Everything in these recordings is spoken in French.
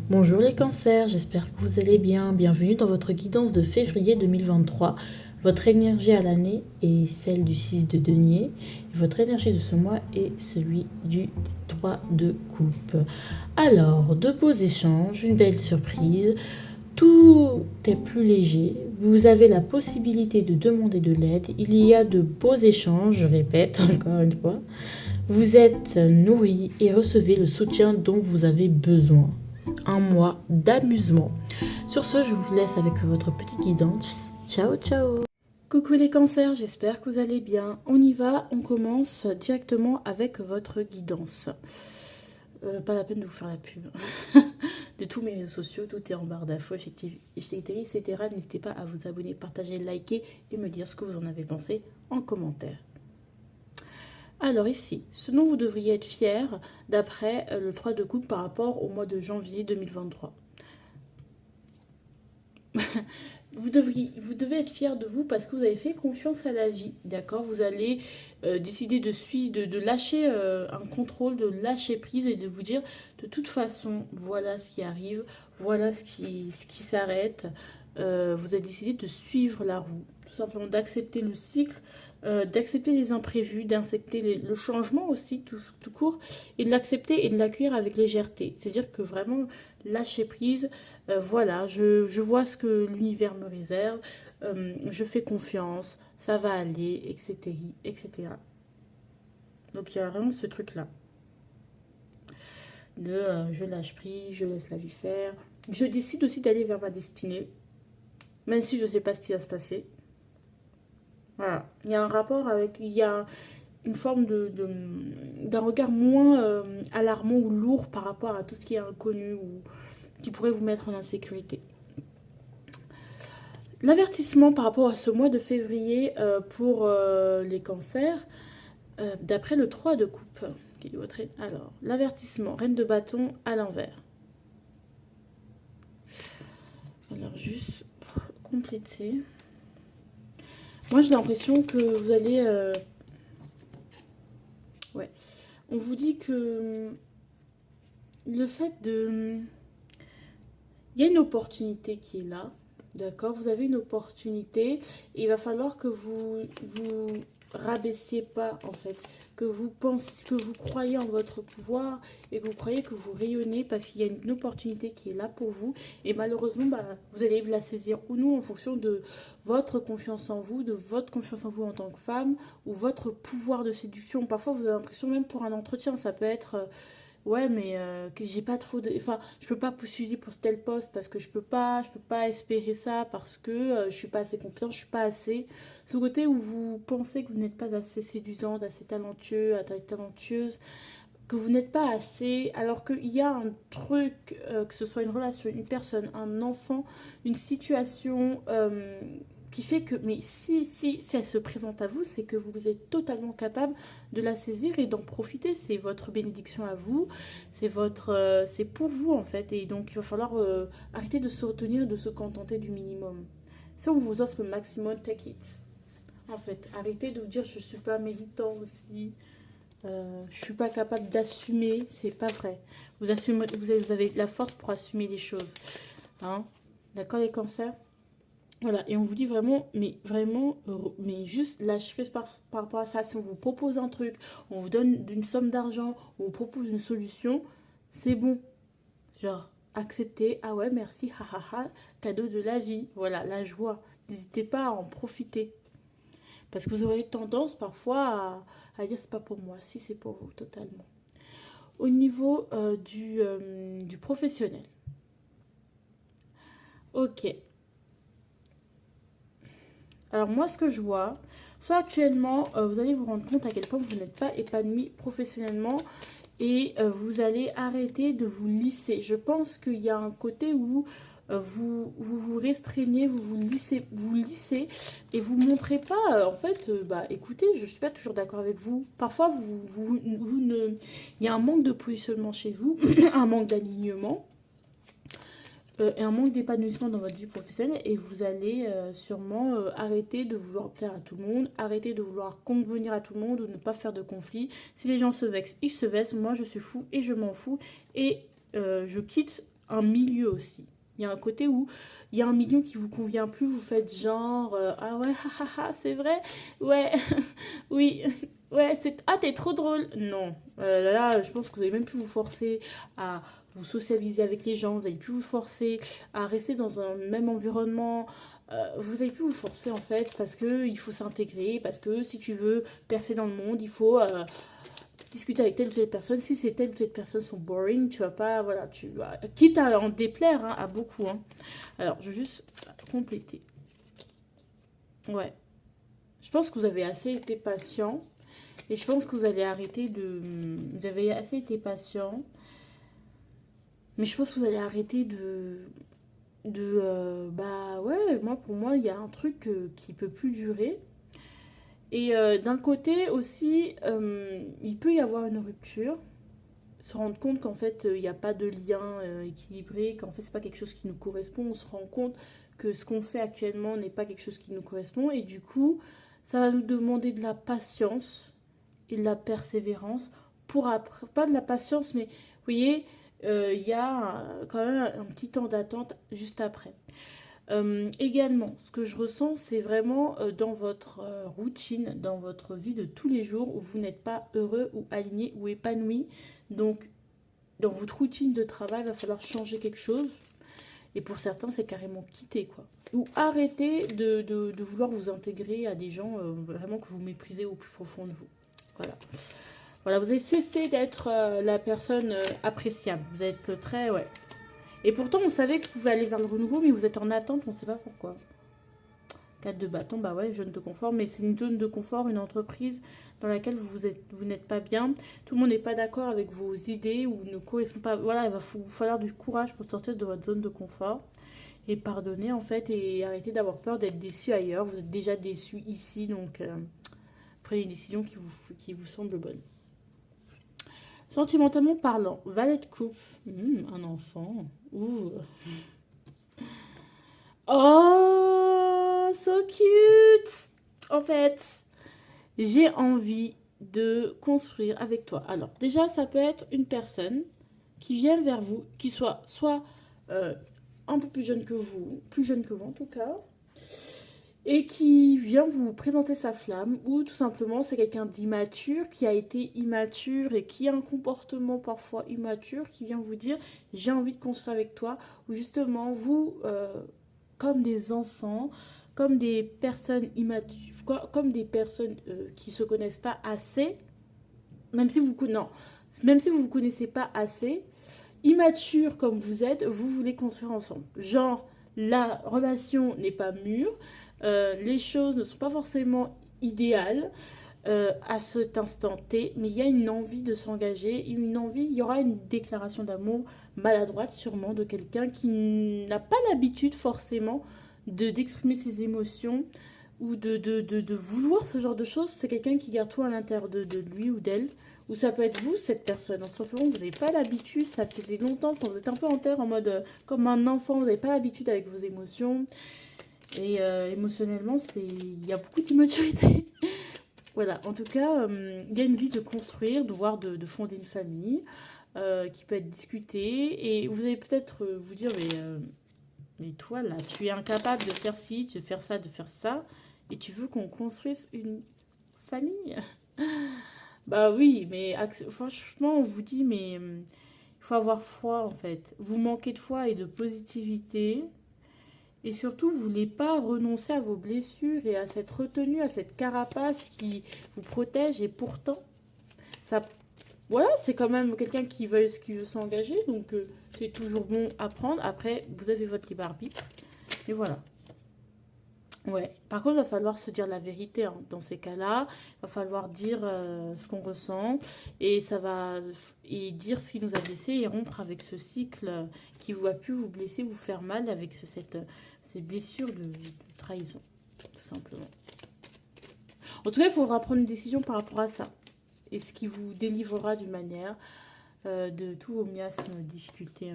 Bonjour les cancers, j'espère que vous allez bien. Bienvenue dans votre guidance de février 2023. Votre énergie à l'année est celle du 6 de denier. Et votre énergie de ce mois est celui du 3 de coupe. Alors, de beaux échanges, une belle surprise. Tout est plus léger. Vous avez la possibilité de demander de l'aide. Il y a de beaux échanges, je répète encore une fois. Vous êtes nourri et recevez le soutien dont vous avez besoin. Un mois d'amusement. Sur ce, je vous laisse avec votre petite guidance. Ciao, ciao. Coucou les cancers, j'espère que vous allez bien. On y va, on commence directement avec votre guidance. Pas la peine de vous faire la pub. De tous mes réseaux sociaux, tout est en barre d'infos, etc. N'hésitez pas à vous abonner, partager, liker et me dire ce que vous en avez pensé en commentaire. Alors ici, ce dont vous devriez être fier d'après le 3 de coupe par rapport au mois de janvier 2023. Vous devez être fier de vous parce que vous avez fait confiance à la vie, d'accord. Vous allez décider de lâcher un contrôle, de lâcher prise et de vous dire de toute façon, voilà ce qui arrive, voilà ce qui s'arrête. Vous avez décidé de suivre la roue, tout simplement d'accepter le cycle, d'accepter les imprévus, d'accepter le changement aussi, tout court, et de l'accepter et de l'accueillir avec légèreté. C'est-à-dire que vraiment lâcher prise. Voilà, je vois ce que l'univers me réserve, je fais confiance, ça va aller, etc., etc. Donc il y a vraiment ce truc-là. Je lâche prise, je laisse la vie faire. Je décide aussi d'aller vers ma destinée, même si je ne sais pas ce qui va se passer. Voilà, il y a un rapport avec, il y a une forme d'un regard moins alarmant ou lourd par rapport à tout ce qui est inconnu ou qui pourrait vous mettre en insécurité. L'avertissement par rapport à ce mois de février pour les cancers, d'après le 3 de coupe. Alors, l'avertissement, reine de bâton à l'envers. Alors, juste pour compléter. Moi, j'ai l'impression que vous allez... ouais. On vous dit que le fait de... Il y a une opportunité qui est là. D'accord, vous avez une opportunité et il va falloir que vous rabaissiez pas en fait, que vous pensez, que vous croyez en votre pouvoir et que vous croyez que vous rayonnez parce qu'il y a une opportunité qui est là pour vous et malheureusement vous allez la saisir ou non en fonction de votre confiance en vous, de votre confiance en vous en tant que femme ou votre pouvoir de séduction. Parfois vous avez l'impression même pour un entretien ça peut être ouais, mais que j'ai pas trop de... Enfin, je peux pas postuler pour tel poste parce que je peux pas espérer ça parce que je suis pas assez compétente, je suis pas assez... Ce côté où vous pensez que vous n'êtes pas assez séduisante, assez talentueux, assez talentueuse, que vous n'êtes pas assez, alors qu'il y a un truc, que ce soit une relation, une personne, un enfant, une situation qui fait que, mais si elle se présente à vous, c'est que vous êtes totalement capable de la saisir et d'en profiter. C'est votre bénédiction à vous, c'est pour vous en fait. Et donc il va falloir arrêter de se retenir, de se contenter du minimum. Si on vous offre le maximum, take it. En fait, arrêtez de vous dire je suis pas méritant aussi. Je suis pas capable d'assumer, c'est pas vrai. Vous avez la force pour assumer les choses. Hein. D'accord les cancers. Voilà, et on vous dit vraiment, mais juste lâcher prise par rapport à ça. Si on vous propose un truc, on vous donne une somme d'argent, on vous propose une solution, c'est bon. Genre, accepter, ah ouais, merci, hahaha, cadeau de la vie. Voilà, la joie. N'hésitez pas à en profiter. Parce que vous aurez tendance parfois à dire c'est pas pour moi, si c'est pour vous, totalement. Au niveau du professionnel. Ok. Alors moi, ce que je vois, soit actuellement, vous allez vous rendre compte à quel point vous n'êtes pas épanoui professionnellement et vous allez arrêter de vous lisser. Je pense qu'il y a un côté où vous restreignez, vous lissez et vous montrez pas, en fait, écoutez, je ne suis pas toujours d'accord avec vous. Parfois, vous ne... il y a un manque de positionnement chez vous, un manque d'alignement. Et un manque d'épanouissement dans votre vie professionnelle et vous allez sûrement arrêter de vouloir plaire à tout le monde, arrêter de vouloir convenir à tout le monde ou ne pas faire de conflit. Si les gens se vexent, ils se vexent. Moi, je suis fou et je m'en fous et je quitte un milieu aussi. Il y a un côté où il y a un milieu qui vous convient plus, vous faites genre ah ouais, c'est vrai, ouais, oui, ouais, c'est ah t'es trop drôle. Non, là, je pense que vous n'allez même plus vous forcer à vous socialiser avec les gens, vous n'allez plus vous forcer à rester dans un même environnement. Vous n'allez plus vous forcer en fait parce que il faut s'intégrer, parce que si tu veux percer dans le monde, il faut discuter avec telle ou telle personne. Si c'est telle ou telle personne sont boring, tu vas pas, voilà, tu vas, quitte à en déplaire hein, à beaucoup. Hein. Alors, je vais juste compléter. Ouais. Je pense que vous avez assez été patient. Et je pense que vous allez arrêter de... Vous avez assez été patient. Mais je pense que vous allez arrêter bah ouais, moi pour moi, il y a un truc qui peut plus durer. Et d'un côté aussi, il peut y avoir une rupture. Se rendre compte qu'en fait, il n'y a pas de lien équilibré, qu'en fait, c'est pas quelque chose qui nous correspond. On se rend compte que ce qu'on fait actuellement n'est pas quelque chose qui nous correspond. Et du coup, ça va nous demander de la patience et de la persévérance pour après. Pas de la patience, mais vous voyez, il y a quand même un petit temps d'attente juste après. Également, ce que je ressens, c'est vraiment dans votre routine, dans votre vie de tous les jours où vous n'êtes pas heureux ou aligné ou épanoui. Donc, dans votre routine de travail, il va falloir changer quelque chose. Et pour certains, c'est carrément quitter, quoi. Ou arrêter de vouloir vous intégrer à des gens vraiment que vous méprisez au plus profond de vous. Voilà. Voilà, vous avez cessé d'être la personne appréciable. Vous êtes très, ouais. Et pourtant, on savait que vous pouvez aller vers le renouveau, mais vous êtes en attente, on ne sait pas pourquoi. 4 de bâton, bah ouais, zone de confort, mais c'est une zone de confort, une entreprise dans laquelle vous n'êtes pas bien. Tout le monde n'est pas d'accord avec vos idées ou ne correspond pas. Voilà, il va vous falloir du courage pour sortir de votre zone de confort et pardonner en fait et arrêter d'avoir peur d'être déçu ailleurs. Vous êtes déjà déçu ici, donc prenez une décision qui vous semble bonne. Sentimentalement parlant, valet de coupe, un enfant, ouh. Oh, so cute! En fait, j'ai envie de construire avec toi. Alors, déjà, ça peut être une personne qui vient vers vous, qui soit euh, un peu plus jeune que vous en tout cas, et qui vient vous présenter sa flamme, ou tout simplement c'est quelqu'un d'immature, qui a été immature et qui a un comportement parfois immature, qui vient vous dire j'ai envie de construire avec toi, ou justement vous, comme des enfants, comme des personnes immatures, comme des personnes qui se connaissent pas assez, même si vous non, même si vous vous connaissez pas assez, immature comme vous êtes, vous voulez construire ensemble. Genre la relation n'est pas mûre, les choses ne sont pas forcément idéales à cet instant T, mais il y a une envie de s'engager, une envie, il y aura une déclaration d'amour maladroite sûrement de quelqu'un qui n'a pas l'habitude forcément d'exprimer ses émotions ou de vouloir ce genre de choses. C'est quelqu'un qui garde tout à l'intérieur de lui ou d'elle. Ou ça peut être vous, cette personne. Donc, simplement, vous n'avez pas l'habitude, ça faisait longtemps, quand vous êtes un peu en terre, en mode comme un enfant, vous n'avez pas l'habitude avec vos émotions. Et émotionnellement, il y a beaucoup d'immaturité. Voilà, en tout cas, il y a une vie de construire, de fonder une famille qui peut être discutée. Et vous allez peut-être vous dire, mais toi, là, tu es incapable de faire ci, de faire ça, de faire ça. Et tu veux qu'on construise une famille. Bah oui, mais franchement, on vous dit, mais il faut avoir foi en fait. Vous manquez de foi et de positivité. Et surtout, vous voulez pas renoncer à vos blessures et à cette retenue, à cette carapace qui vous protège. Et pourtant, ça, voilà, c'est quand même quelqu'un qui veut s'engager. Donc, c'est toujours bon à prendre. Après, vous avez votre libre arbitre. Et voilà. Ouais. Par contre, il va falloir se dire la vérité hein. Dans ces cas-là, il va falloir dire ce qu'on ressent et et dire ce qui nous a blessé et rompre avec ce cycle qui a pu vous blesser, vous faire mal avec ces blessures de trahison, tout simplement. En tout cas, il faudra prendre une décision par rapport à ça et ce qui vous délivrera d'une manière de tous vos miasmes, difficultés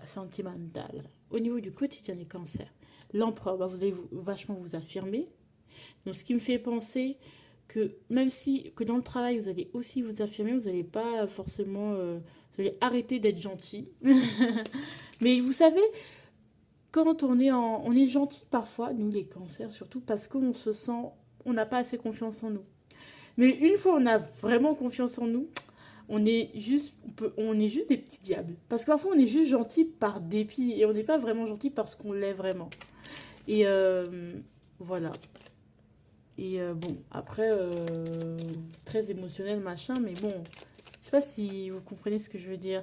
sentimentales. Au niveau du quotidien des cancers, l'empereur, bah, vous allez vachement vous affirmer. Donc, ce qui me fait penser que même si que dans le travail, vous allez aussi vous affirmer, vous n'allez pas forcément Vous allez arrêter d'être gentil. Mais vous savez, quand on est gentil parfois, nous les cancers surtout, parce qu'on se sent, on n'a pas assez confiance en nous. Mais une fois on a vraiment confiance en nous, on est juste des petits diables. Parce que parfois on est juste gentil par dépit et on n'est pas vraiment gentil parce qu'on l'est vraiment. Et voilà. Et bon, après, très émotionnel machin, mais bon, je sais pas si vous comprenez ce que je veux dire.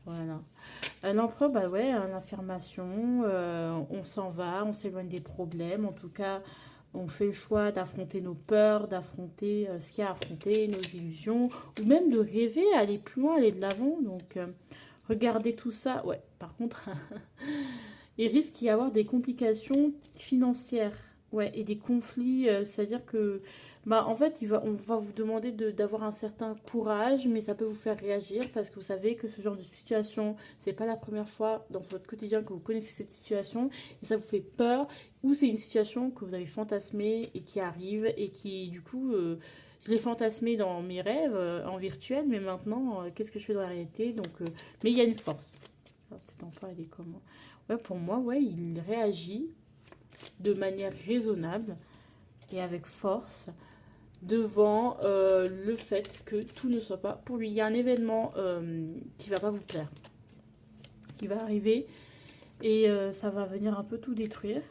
Voilà. L'empereur, bah ouais, l'affirmation, on s'en va, on s'éloigne des problèmes. En tout cas, on fait le choix d'affronter nos peurs, d'affronter ce qu'il y a à affronter, nos illusions, ou même de rêver, aller plus loin, aller de l'avant. Donc, regardez tout ça. Ouais, par contre, il risque d'y avoir des complications financières. Ouais, et des conflits, c'est-à-dire que, bah, en fait, on va vous demander d'avoir un certain courage, mais ça peut vous faire réagir parce que vous savez que ce genre de situation, c'est pas la première fois dans votre quotidien que vous connaissez cette situation et ça vous fait peur, ou c'est une situation que vous avez fantasmée et qui arrive et qui, du coup, je l'ai fantasmée dans mes rêves en virtuel, mais maintenant, qu'est-ce que je fais dans la réalité? Donc, mais il y a une force. Alors, cet enfant, il est comment? Ouais, pour moi, ouais, il réagit de manière raisonnable et avec force devant le fait que tout ne soit pas pour lui. Il y a un événement qui va pas vous plaire, qui va arriver et ça va venir un peu tout détruire.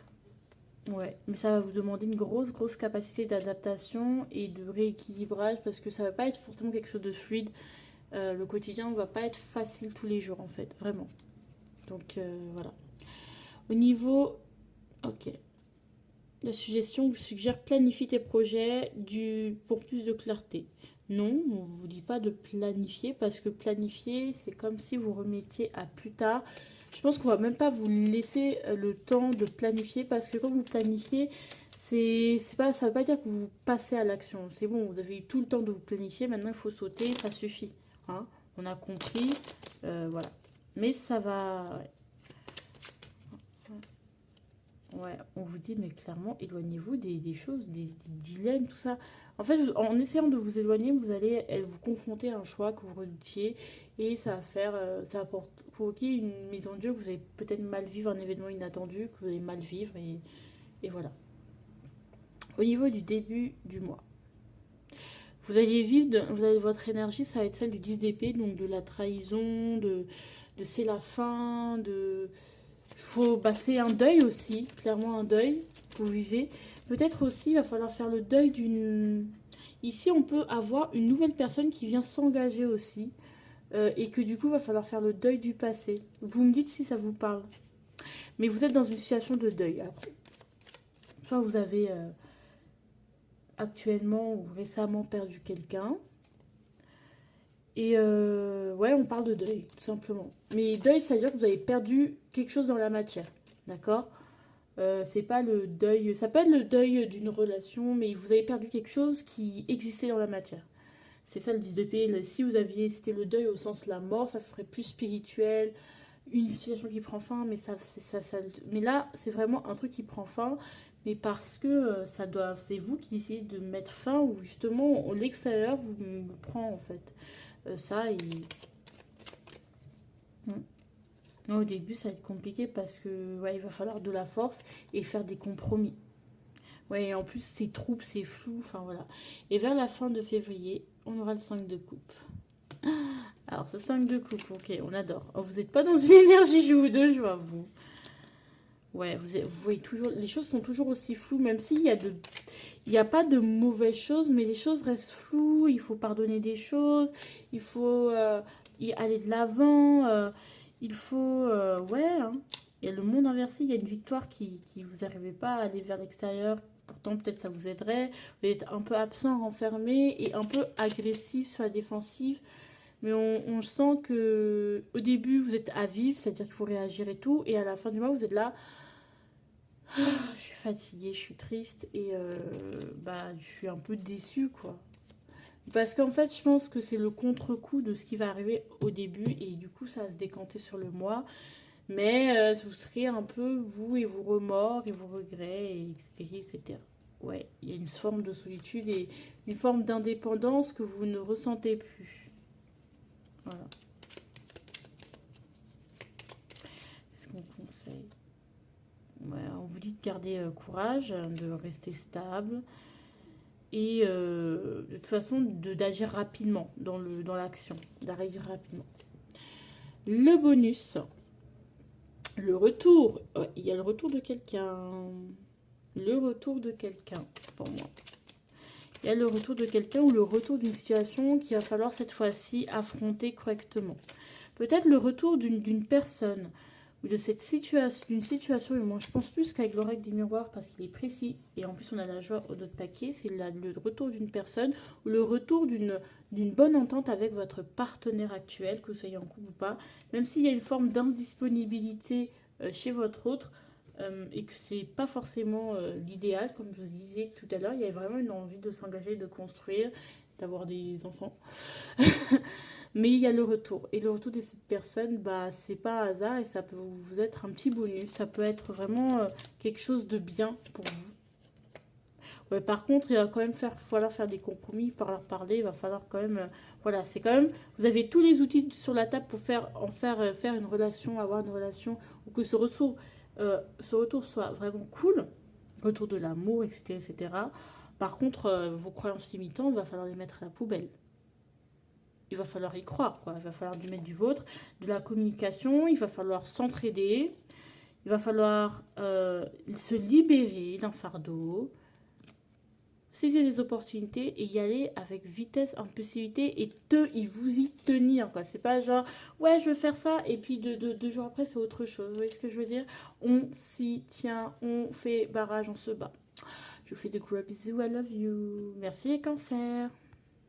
Ouais, mais ça va vous demander une grosse capacité d'adaptation et de rééquilibrage parce que ça va pas être forcément quelque chose de fluide. Le quotidien ne va pas être facile tous les jours en fait, vraiment. Donc voilà. Au niveau... Ok. La suggestion vous suggère planifier tes projets pour plus de clarté. Non, on ne vous dit pas de planifier parce que planifier, c'est comme si vous remettiez à plus tard. Je pense qu'on va même pas vous laisser le temps de planifier parce que quand vous planifiez, c'est pas, ça veut pas dire que vous passez à l'action. C'est bon, vous avez eu tout le temps de vous planifier, maintenant il faut sauter, ça suffit. Hein, on a compris, voilà. Mais ça va... Ouais. Ouais, on vous dit, mais clairement, éloignez-vous des choses, des dilemmes, tout ça. En fait, en essayant de vous éloigner, vous allez vous confronter à un choix que vous redoutiez et ça va faire, ça va provoquer une mise en dieu que vous allez peut-être mal vivre, un événement inattendu que vous allez mal vivre et voilà. Au niveau du début du mois, vous allez vivre, vous avez votre énergie, ça va être celle du 10 d'épée, donc de la trahison, de c'est la fin, de faut passer un deuil aussi, clairement un deuil que vous vivez. Peut-être aussi, il va falloir faire le deuil d'une... Ici, on peut avoir une nouvelle personne qui vient s'engager aussi. Et que du coup, il va falloir faire le deuil du passé. Vous me dites si ça vous parle. Mais vous êtes dans une situation de deuil. Après, soit vous avez actuellement ou récemment perdu quelqu'un. Et ouais, on parle de deuil, tout simplement. Mais deuil, c'est-à-dire que vous avez perdu quelque chose dans la matière. D'accord. C'est pas le deuil, ça peut être le deuil d'une relation, mais vous avez perdu quelque chose qui existait dans la matière. C'est ça le 10 de paix. Si vous aviez, c'était le deuil au sens la mort, ça serait plus spirituel, une situation qui prend fin, mais mais là, c'est vraiment un truc qui prend fin, mais parce que c'est vous qui décidez de mettre fin ou justement l'extérieur vous prend en fait. Ça, il... Mm. Au début, ça va être compliqué parce que ouais, il va falloir de la force et faire des compromis. Ouais, et en plus, c'est trouble, c'est flou, enfin voilà. Et vers la fin de février, on aura le 5 de coupe. Alors, ce 5 de coupe, ok, on adore. Oh, vous n'êtes pas dans une énergie joue de joie, vous. Ouais, vous voyez toujours, les choses sont toujours aussi floues, même s'il y a il n'y a pas de mauvaises choses, mais les choses restent floues, il faut pardonner des choses, il faut y aller de l'avant, il faut, ouais, hein. Il y a le monde inversé, il y a une victoire qui vous n'arrivez pas à aller vers l'extérieur, pourtant peut-être ça vous aiderait, vous êtes un peu absent, renfermé et un peu agressif sur la défensive, mais on sent que au début vous êtes à vivre, c'est-à-dire qu'il faut réagir et tout, et à la fin du mois vous êtes là, je suis fatiguée, je suis triste et bah, je suis un peu déçue, quoi. Parce qu'en fait, je pense que c'est le contre-coup de ce qui va arriver au début et du coup, ça va se décanter sur le mois. Mais vous serez un peu, vous et vos remords et vos regrets, et etc., etc. Ouais, il y a une forme de solitude et une forme d'indépendance que vous ne ressentez plus. Voilà. conseil. Ouais, on vous dit de garder courage, de rester stable et de toute façon d'agir rapidement dans l'action, d'arriver rapidement. Le bonus, le retour. Ouais, il y a le retour de quelqu'un. Le retour de quelqu'un pour moi. Il y a le retour de quelqu'un ou le retour d'une situation qu'il va falloir cette fois-ci affronter correctement. Peut-être le retour d'une personne ou de cette situation, d'une situation, et moi je pense plus qu'avec l'oracle des miroirs parce qu'il est précis et en plus on a la joie au dos de paquet, c'est le retour d'une personne ou le retour d'une bonne entente avec votre partenaire actuel, que vous soyez en couple ou pas, même s'il y a une forme d'indisponibilité chez votre autre. Et que c'est pas forcément l'idéal, comme je vous disais tout à l'heure, il y a vraiment une envie de s'engager, de construire, d'avoir des enfants. Mais il y a le retour. Et le retour de cette personne, bah, c'est pas un hasard et ça peut vous être un petit bonus. Ça peut être vraiment quelque chose de bien pour vous. Ouais, par contre, il va quand même falloir faire des compromis, falloir parler, il va falloir quand même. Voilà, c'est quand même. Vous avez tous les outils sur la table pour faire une relation, avoir une relation, ou que ce retour soit vraiment cool, retour de l'amour, etc., etc. Par contre, vos croyances limitantes, il va falloir les mettre à la poubelle. Il va falloir y croire, quoi. Il va falloir lui mettre du vôtre, de la communication, il va falloir s'entraider, il va falloir se libérer d'un fardeau, saisir des opportunités et y aller avec vitesse, impulsivité et y vous y tenir, quoi. C'est pas genre, ouais, je veux faire ça et puis deux jours après, c'est autre chose. Vous voyez ce que je veux dire? On s'y tient, on fait barrage, on se bat. Je vous fais de gros bisous, I love you. Merci les cancers.